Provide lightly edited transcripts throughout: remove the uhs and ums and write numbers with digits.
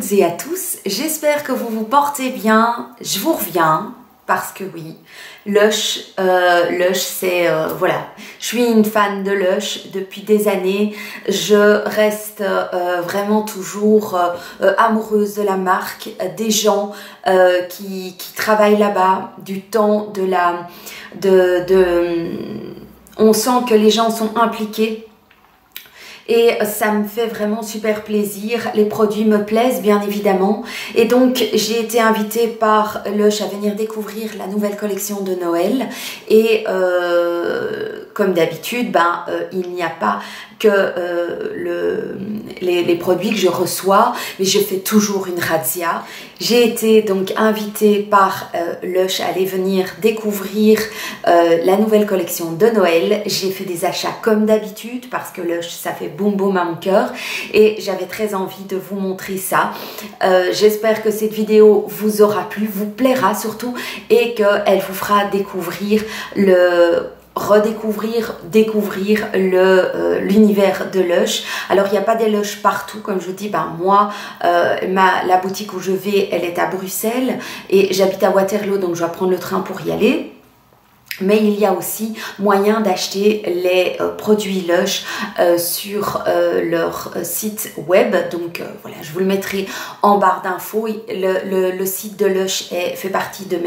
toutes et à tous, j'espère que vous vous portez bien. Je vous reviens parce que oui, Lush, c'est voilà, je suis une fan de Lush depuis des années. Je reste vraiment toujours amoureuse de la marque, des gens qui travaillent là-bas, du temps, on sent que les gens sont impliqués. Et ça me fait vraiment super plaisir, les produits me plaisent bien évidemment et donc j'ai été invitée par Lush à venir découvrir la nouvelle collection de Noël et comme d'habitude, il n'y a pas que les produits que je reçois, mais je fais toujours une razzia. J'ai été donc invitée par Lush à aller venir découvrir la nouvelle collection de Noël. J'ai fait des achats comme d'habitude parce que Lush, ça fait boum boum à mon cœur et j'avais très envie de vous montrer ça. J'espère que cette vidéo vous aura plu, vous plaira surtout et qu'elle vous fera découvrir découvrir l'univers de Lush. Alors il n'y a pas des Lush partout, comme je vous dis, moi la boutique où je vais, elle est à Bruxelles et j'habite à Waterloo, donc je dois prendre le train pour y aller. Mais il y a aussi moyen d'acheter les produits Lush sur leur site web. Donc voilà, je vous le mettrai en barre d'infos. Le site de Lush fait partie de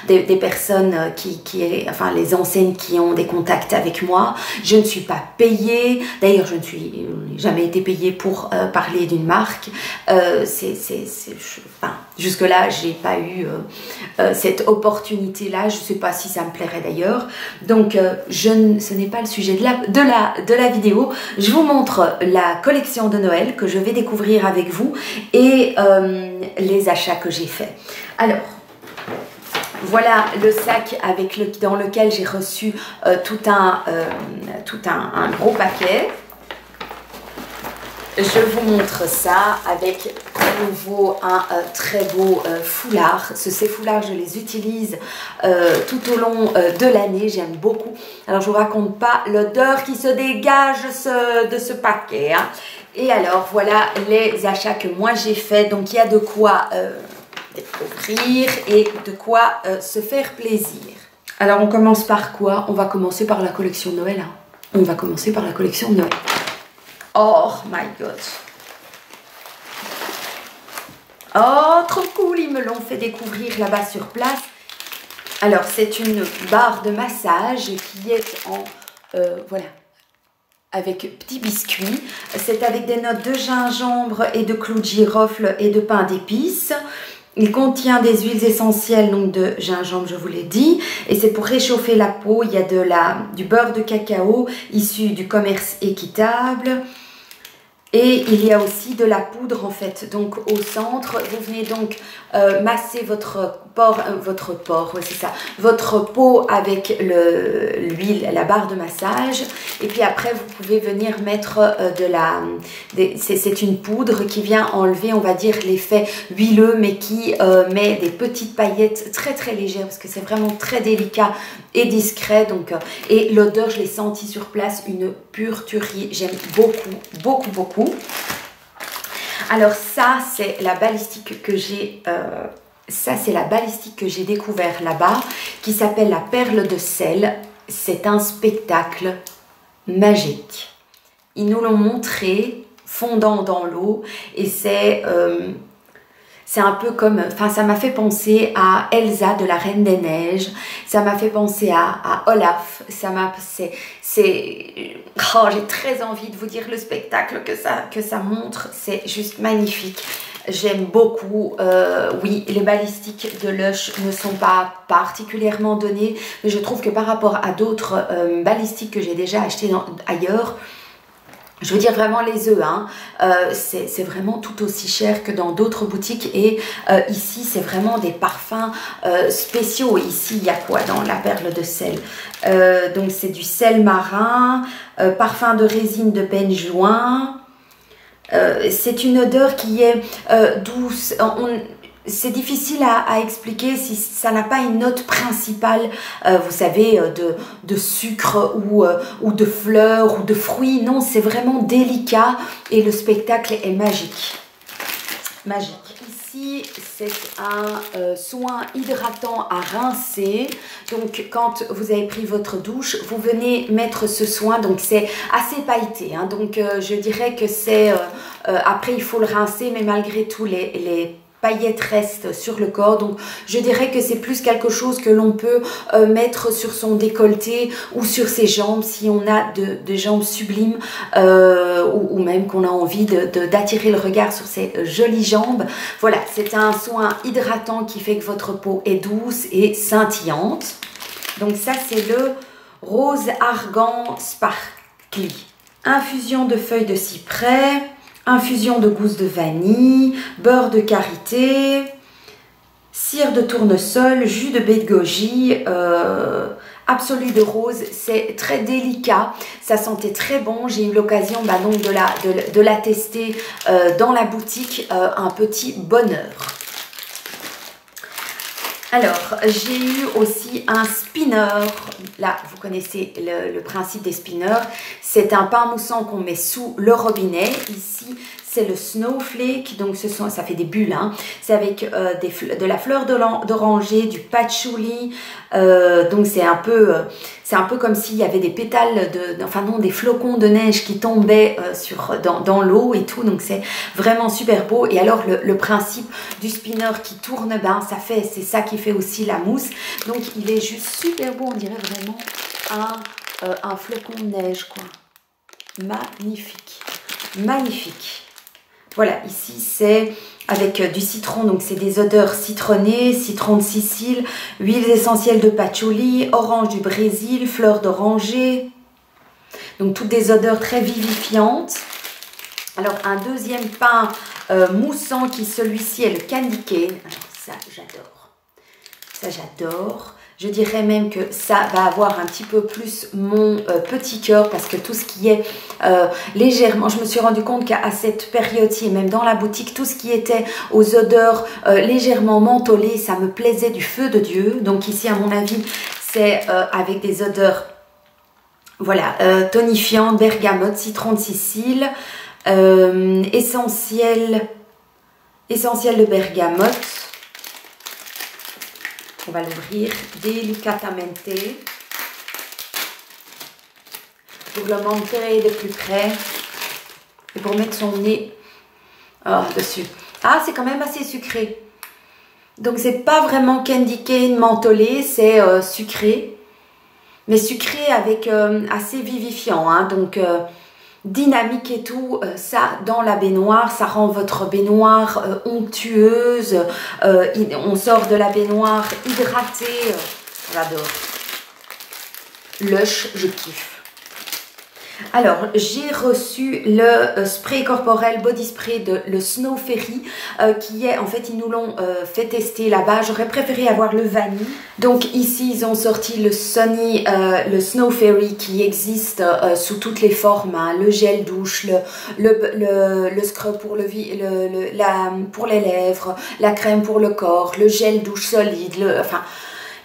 des personnes enfin les enseignes qui ont des contacts avec moi. Je ne suis pas payée. D'ailleurs, je ne suis jamais été payée pour parler d'une marque. Jusque-là, j'ai pas eu cette opportunité-là. Je sais pas si ça me plairait d'ailleurs. Donc, ce n'est pas le sujet de la vidéo. Je vous montre la collection de Noël que je vais découvrir avec vous et les achats que j'ai faits. Alors, voilà le sac dans lequel j'ai reçu tout un gros paquet. Je vous montre ça avec à nouveau un très beau foulard. Ces foulards, je les utilise tout au long de l'année. J'aime beaucoup. Alors, je vous raconte pas l'odeur qui se dégage de ce paquet. Hein. Et alors, voilà les achats que moi j'ai fait. Donc, il y a de quoi découvrir et de quoi se faire plaisir. Alors, on commence par quoi? On va commencer par la collection de Noël. Hein. On va commencer par la collection de Noël. Oh my god. Oh, trop cool, ils me l'ont fait découvrir là-bas sur place. Alors, c'est une barre de massage qui est en, voilà, avec petits biscuits. C'est avec des notes de gingembre et de clous de girofle et de pain d'épices. Il contient des huiles essentielles, donc de gingembre, je vous l'ai dit. Et c'est pour réchauffer la peau. Il y a du beurre de cacao issu du commerce équitable. Et il y a aussi de la poudre en fait, donc au centre, vous venez donc masser votre peau avec l'huile, la barre de massage. Et puis après, vous pouvez venir mettre c'est une poudre qui vient enlever, on va dire, l'effet huileux, mais qui met des petites paillettes très très légères, parce que c'est vraiment très délicat et discret. Donc, et l'odeur, je l'ai sentie sur place, une pure tuerie. J'aime beaucoup, beaucoup, beaucoup. Alors ça, c'est la balistique que j'ai... découvert là-bas, qui s'appelle la perle de sel. C'est un spectacle magique. Ils nous l'ont montré fondant dans l'eau et c'est un peu comme, enfin ça m'a fait penser à Elsa de la Reine des Neiges, ça m'a fait penser à Olaf, j'ai très envie de vous dire le spectacle que ça montre, c'est juste magnifique. J'aime beaucoup, oui, les balistiques de Lush ne sont pas particulièrement données, mais je trouve que par rapport à d'autres balistiques que j'ai déjà achetées ailleurs, je veux dire vraiment les œufs, hein, c'est vraiment tout aussi cher que dans d'autres boutiques et ici c'est vraiment des parfums spéciaux. Ici il y a quoi dans la perle de sel? Donc c'est du sel marin, parfum de résine de benjoin. C'est une odeur qui est douce. C'est difficile à expliquer si ça n'a pas une note principale, vous savez, de sucre ou de fleurs ou de fruits. Non, c'est vraiment délicat et le spectacle est magique. Magique. ici, c'est un soin hydratant à rincer. Donc, quand vous avez pris votre douche, vous venez mettre ce soin. Donc, c'est assez pailleté. Hein. Donc, je dirais que c'est... après, il faut le rincer, mais malgré tout, les paillettes restent sur le corps, donc je dirais que c'est plus quelque chose que l'on peut mettre sur son décolleté ou sur ses jambes si on a de jambes sublimes ou même qu'on a envie d'attirer le regard sur ses jolies jambes. Voilà, c'est un soin hydratant qui fait que votre peau est douce et scintillante. Donc ça, c'est le Rose Argan Sparkly. Infusion de feuilles de cyprès, infusion de gousse de vanille, beurre de karité, cire de tournesol, jus de baie de goji, absolu de rose. C'est très délicat, ça sentait très bon. J'ai eu l'occasion donc de la tester dans la boutique, un petit bonheur. Alors, j'ai eu aussi un spinner. Là, vous connaissez le principe des spinners. C'est un pain moussant qu'on met sous le robinet. Ici, c'est le snowflake. Donc, ça fait des bulles. Hein. C'est avec de la fleur d'oranger, du patchouli. Donc, c'est un peu comme s'il y avait des pétales, des flocons de neige qui tombaient dans l'eau et tout. Donc, c'est vraiment super beau. Et alors, le principe du spinner qui tourne, c'est ça qui fait aussi la mousse. Donc, il est juste super beau. On dirait vraiment un flocon de neige, quoi. Magnifique. Magnifique. Voilà, ici, c'est avec du citron. Donc, c'est des odeurs citronnées, citron de Sicile, huiles essentielles de patchouli, orange du Brésil, fleurs d'oranger. Donc, toutes des odeurs très vivifiantes. Alors, un deuxième pain moussant qui, celui-ci, est le candy cane. Alors, ça, j'adore. Ça, j'adore. Je dirais même que ça va avoir un petit peu plus mon petit cœur parce que tout ce qui est légèrement... Je me suis rendu compte qu'à cette période-ci, et même dans la boutique, tout ce qui était aux odeurs légèrement mentholées, ça me plaisait du feu de Dieu. Donc ici, à mon avis, c'est avec des odeurs, voilà, tonifiantes, bergamote, citron de Sicile, essentiel de bergamote. On va l'ouvrir delicatamente pour le montrer de plus près et pour mettre son nez dessus. Ah, c'est quand même assez sucré. Donc, c'est pas vraiment candy cane mentholé, c'est sucré. Mais sucré avec assez vivifiant. Hein, donc, dynamique et tout, ça dans la baignoire, ça rend votre baignoire onctueuse, on sort de la baignoire hydratée, j'adore. Lush, je kiffe. Alors, j'ai reçu le spray corporel body spray de le Snow Fairy qui est, en fait, ils nous l'ont fait tester là-bas. J'aurais préféré avoir le vanille. Donc ici, ils ont sorti le le Snow Fairy qui existe sous toutes les formes. Hein, le gel douche, le scrub pour, pour les lèvres, la crème pour le corps, le gel douche solide, enfin...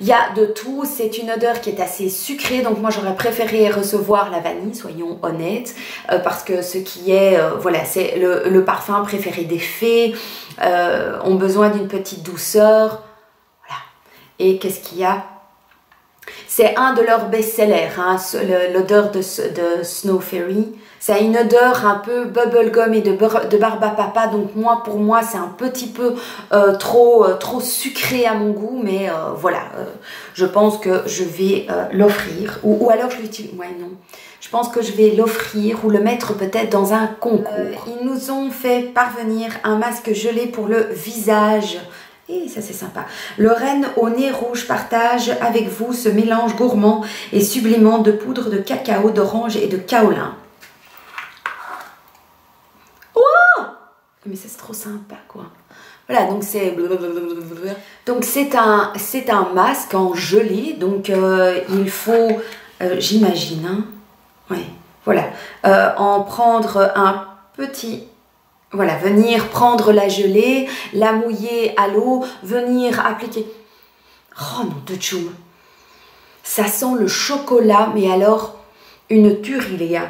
Il y a de tout, c'est une odeur qui est assez sucrée, donc moi j'aurais préféré recevoir la vanille, soyons honnêtes, parce que ce qui est, voilà, c'est le parfum préféré des fées, ont besoin d'une petite douceur, voilà. Et qu'est-ce qu'il y a? C'est un de leurs best-sellers, hein, l'odeur de Snow Fairy. Ça a une odeur un peu bubblegum et de barbe à papa. Donc moi, pour moi, c'est un petit peu trop sucré à mon goût. Mais voilà, je pense que je vais l'offrir. Ou alors je l'utilise. Ouais, non. Je pense que je vais l'offrir ou le mettre peut-être dans un concours. Ils nous ont fait parvenir un masque gelé pour le visage. Et ça, c'est sympa. Le Reine au nez rouge partage avec vous ce mélange gourmand et sublimant de poudre de cacao, d'orange et de kaolin. Wow! Mais c'est trop sympa, quoi. Voilà, donc c'est... Donc c'est un masque en gelée. Donc il faut, j'imagine, hein, ouais, voilà, en prendre un petit... Voilà, venir prendre la gelée, la mouiller à l'eau, venir appliquer. Oh mon Dieu, tchoum. Ça sent le chocolat, mais alors une tuerie, les gars.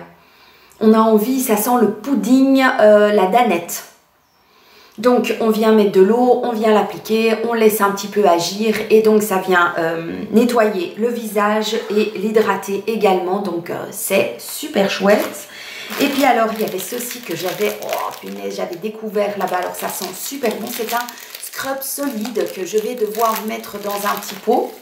On a envie, ça sent le pudding, la danette. Donc on vient mettre de l'eau, on vient l'appliquer, on laisse un petit peu agir et donc ça vient nettoyer le visage et l'hydrater également. Donc c'est super chouette. Et puis alors il y avait ceci que j'avais, oh punaise, j'avais découvert là-bas. Alors ça sent super bon, c'est un scrub solide que je vais devoir mettre dans un petit pot.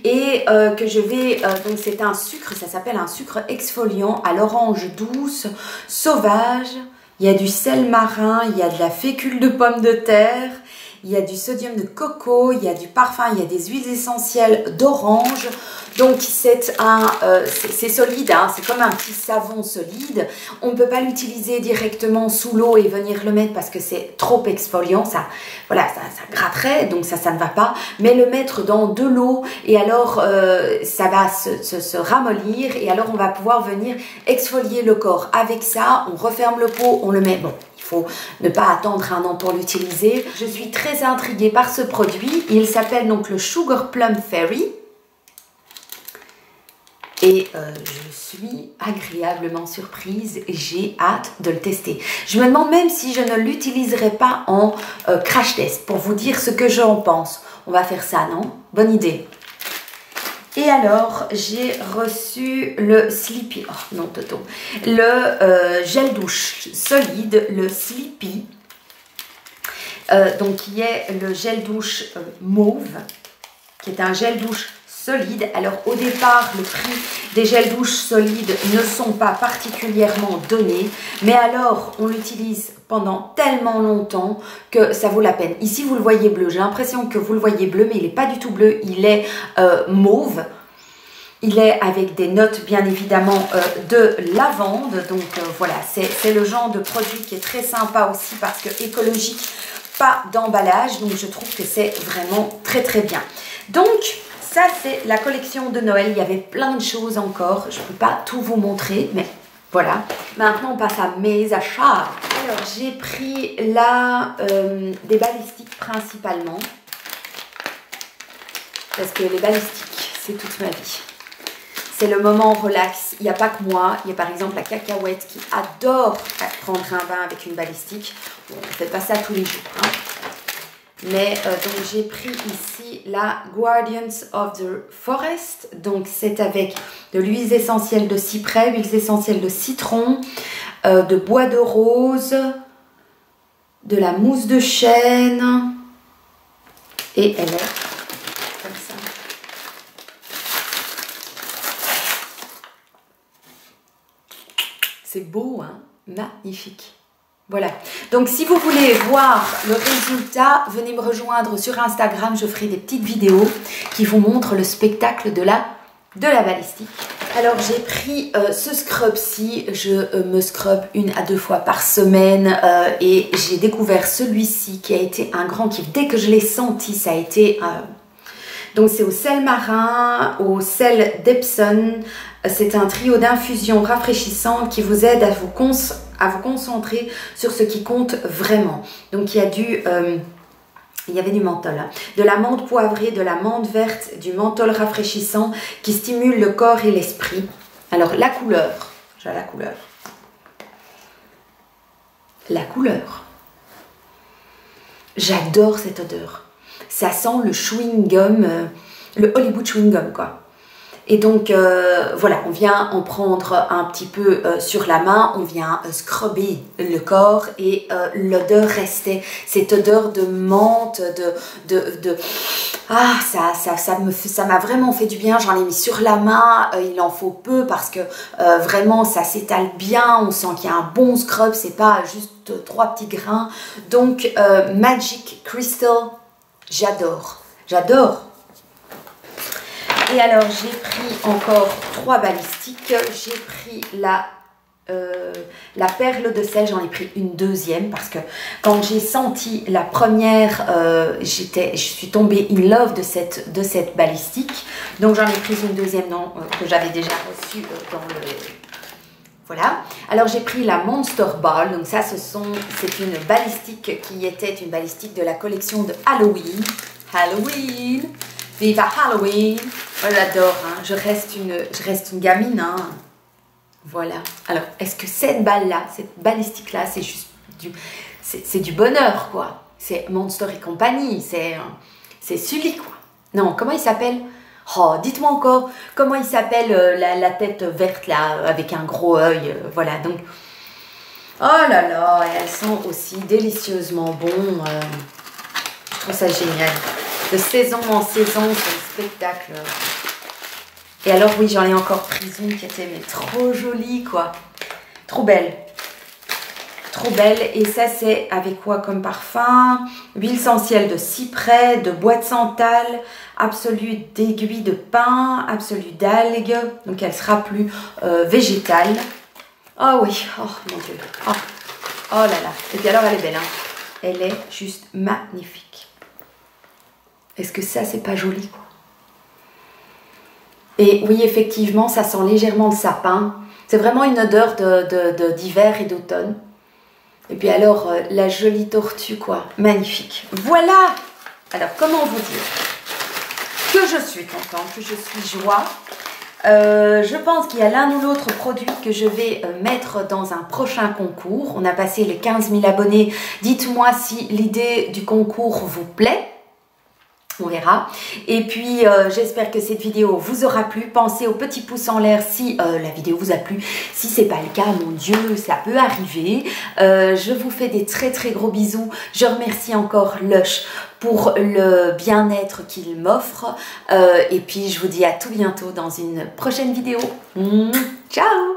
Et que je vais, donc c'est un sucre, ça s'appelle un sucre exfoliant à l'orange douce, sauvage. Il y a du sel marin, il y a de la fécule de pomme de terre, il y a du sodium de coco, il y a du parfum, il y a des huiles essentielles d'orange. Donc c'est solide, hein, c'est comme un petit savon solide. On ne peut pas l'utiliser directement sous l'eau et venir le mettre parce que c'est trop exfoliant. Ça, voilà, ça gratterait, donc ça ne va pas. Mais le mettre dans de l'eau et alors ça va se ramollir et alors on va pouvoir venir exfolier le corps. Avec ça, on referme le pot, on le met... Bon, il faut ne pas attendre un an pour l'utiliser. Je suis très intriguée par ce produit. Il s'appelle donc le Sugar Plum Fairy. Et je suis agréablement surprise et j'ai hâte de le tester. Je me demande même si je ne l'utiliserai pas en crash test pour vous dire ce que j'en pense. On va faire ça, non? Bonne idée. Et alors, j'ai reçu le Sleepy, oh non Toto, le gel douche solide, le Sleepy, donc qui est le gel douche mauve, qui est un gel douche solide. Alors au départ, le prix des gels douche solides ne sont pas particulièrement donnés, mais alors on l'utilise pendant tellement longtemps que ça vaut la peine. Ici vous le voyez bleu, j'ai l'impression que vous le voyez bleu, mais il n'est pas du tout bleu, il est mauve. Il est avec des notes bien évidemment de lavande, donc voilà, c'est le genre de produit qui est très sympa aussi parce que écologique, pas d'emballage, donc je trouve que c'est vraiment très très bien. Donc ça c'est la collection de Noël, il y avait plein de choses encore, je ne peux pas tout vous montrer, mais voilà. Maintenant on passe à mes achats. Alors j'ai pris là des balistiques principalement, parce que les balistiques c'est toute ma vie. C'est le moment relax, il n'y a pas que moi, il y a par exemple la cacahuète qui adore prendre un bain avec une balistique. Bon, on ne fait pas ça tous les jours, hein. Mais donc j'ai pris ici la Guardians of the Forest. Donc c'est avec de l'huile essentielle de cyprès, huiles essentielles de citron, de bois de rose, de la mousse de chêne. Et elle est comme ça. C'est beau, hein? Magnifique. Voilà. Donc, si vous voulez voir le résultat, venez me rejoindre sur Instagram. Je ferai des petites vidéos qui vous montrent le spectacle de la balistique. Alors, j'ai pris ce scrub-ci. Je me scrub 1 à 2 fois par semaine. Et j'ai découvert celui-ci qui a été un grand kiff. Dès que je l'ai senti, ça a été... Donc, c'est au sel marin, au sel d'Epsom. C'est un trio d'infusions rafraîchissantes qui vous aide à vous concentrer sur ce qui compte vraiment. Donc, il y avait du menthol, hein. De la menthe poivrée, de la menthe verte, du menthol rafraîchissant qui stimule le corps et l'esprit. Alors, la couleur, j'ai la couleur. La couleur. J'adore cette odeur. Ça sent le chewing-gum, le Hollywood chewing-gum, quoi. Et donc, voilà, on vient en prendre un petit peu sur la main, on vient scrubber le corps et l'odeur restait. Cette odeur de menthe, ah, ça m'a vraiment fait du bien. J'en ai mis sur la main, il en faut peu parce que vraiment, ça s'étale bien. On sent qu'il y a un bon scrub, c'est pas juste 3 petits grains. Donc, Magic Crystal, j'adore, j'adore. Et alors, j'ai pris encore 3 balistiques. J'ai pris la perle de sel, j'en ai pris une deuxième parce que quand j'ai senti la première, je suis tombée in love de cette balistique. Donc, j'en ai pris une deuxième que j'avais déjà reçue dans le... Voilà. Alors, j'ai pris la Monster Ball. Donc, ça, c'est une balistique qui était une balistique de la collection de Halloween. Halloween! Viva Halloween! Moi j'adore, hein. je reste une gamine. Hein. Voilà. Alors, est-ce que cette balle-là, cette balistique-là, c'est juste c'est du bonheur, quoi. C'est Monster et compagnie, c'est Sully, quoi. Non, comment il s'appelle? Oh, dites-moi encore, comment il s'appelle la tête verte, là, avec un gros œil, voilà, donc... Oh là là, elles sont aussi délicieusement bonnes. Je trouve ça génial. De saison en saison, c'est un spectacle. Et alors, oui, j'en ai encore pris une qui était mais trop jolie, quoi. Trop belle. Trop belle. Et ça, c'est avec quoi comme parfum? Huile essentielle de cyprès, de bois de santal, absolu d'aiguille de pin, absolu d'algues. Donc, elle sera plus végétale. Oh oui, oh mon Dieu. Oh. Oh là là. Et puis alors, elle est belle, hein. Elle est juste magnifique. Est-ce que ça, c'est pas joli, quoi? Et oui, effectivement, ça sent légèrement le sapin. C'est vraiment une odeur d'hiver et d'automne. Et puis alors, la jolie tortue, quoi. Magnifique. Voilà! Alors, comment vous dire que je suis contente, que je suis joie. Je pense qu'il y a l'un ou l'autre produit que je vais mettre dans un prochain concours. On a passé les 15 000 abonnés. Dites-moi si l'idée du concours vous plaît. On verra. Et puis, j'espère que cette vidéo vous aura plu. Pensez au petit pouce en l'air si la vidéo vous a plu. Si c'est pas le cas, mon Dieu, ça peut arriver. Je vous fais des très très gros bisous. Je remercie encore Lush pour le bien-être qu'il m'offre. Et puis, je vous dis à tout bientôt dans une prochaine vidéo. Ciao!